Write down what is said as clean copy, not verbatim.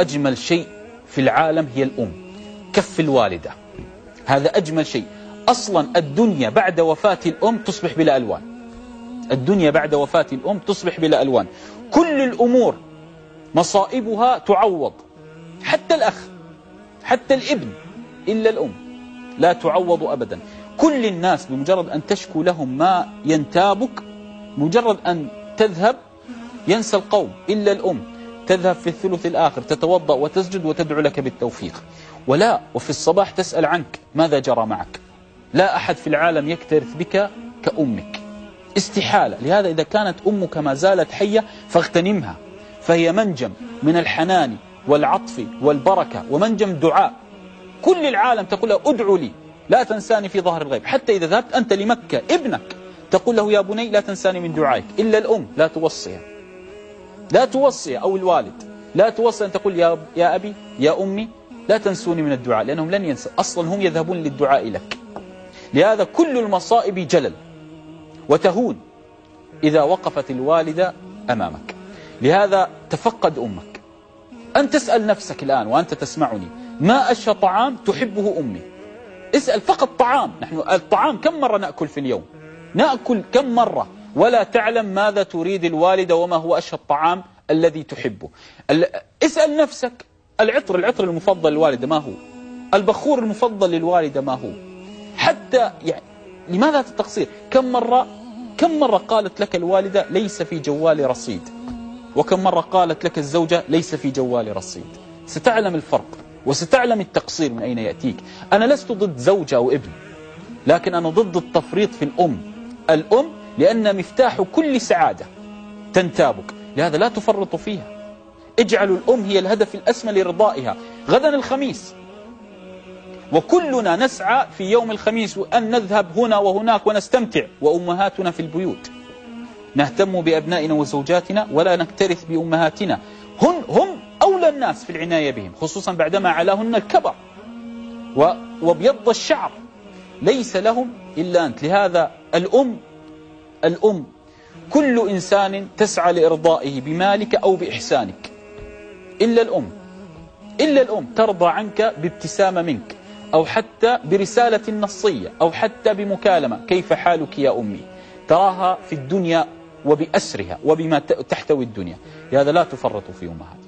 أجمل شيء في العالم هي الأم، كف الوالدة، هذا أجمل شيء. أصلا الدنيا بعد وفاة الأم تصبح بلا ألوان، الدنيا بعد وفاة الأم تصبح بلا ألوان. كل الأمور مصائبها تعوض، حتى الأخ، حتى الابن، إلا الأم لا تعوض أبدا. كل الناس بمجرد أن تشكو لهم ما ينتابك، مجرد أن تذهب ينسى القوم، إلا الأم تذهب في الثلث الآخر تتوضأ وتسجد وتدعو لك بالتوفيق، وفي الصباح تسأل عنك ماذا جرى معك. لا أحد في العالم يكترث بك كأمك، استحالة. لهذا إذا كانت أمك ما زالت حية فاغتنمها، فهي منجم من الحنان والعطف والبركة ومنجم دعاء. كل العالم تقول له ادعو لي لا تنساني في ظهر الغيب. حتى إذا ذهبت أنت لمكة ابنك تقول له يا بني لا تنساني من دعائك. إلا الأم لا توصيها، لا توصيها، أو الوالد لا توصي أن تقول يا أبي يا أمي لا تنسوني من الدعاء، لأنهم لن ينسوا، أصلا هم يذهبون للدعاء لك. لهذا كل المصائب جلل وتهون إذا وقفت الوالدة أمامك. لهذا تفقد أمك. أن تسأل نفسك الآن وأنت تسمعني، ما أشهى طعام تحبه أمي؟ اسأل فقط طعام. نحن الطعام كم مرة نأكل في اليوم؟ نأكل كم مرة ولا تعلم ماذا تريد الوالدة وما هو أشهى الطعام الذي تحبه. اسأل نفسك، العطر المفضل للوالدة ما هو؟ البخور المفضل للوالدة ما هو؟ حتى يعني لماذا التقصير؟ كم مرة قالت لك الوالدة ليس في جوالي رصيد، وكم مرة قالت لك الزوجة ليس في جوالي رصيد. ستعلم الفرق وستعلم التقصير من أين يأتيك. أنا لست ضد زوجة أو ابن، لكن أنا ضد التفريط في الأم. الأم لأن مفتاح كل سعادة تنتابك، لهذا لا تفرطوا فيها. اجعلوا الأم هي الهدف الأسمى لرضائها. غدا الخميس وكلنا نسعى في يوم الخميس أن نذهب هنا وهناك ونستمتع، وأمهاتنا في البيوت. نهتم بأبنائنا وزوجاتنا ولا نكترث بأمهاتنا. هم أولى الناس في العناية بهم، خصوصا بعدما علاهن الكبر وبيض الشعر، ليس لهم إلا أنت. لهذا الأم كل إنسان تسعى لإرضائه بمالك أو بإحسانك، إلا الأم ترضى عنك بابتسامة منك، أو حتى برسالة نصية، أو حتى بمكالمة كيف حالك يا أمي. تراها في الدنيا وبأسرها وبما تحتوي الدنيا. لهذا لا تفرطوا في أمهاتكم.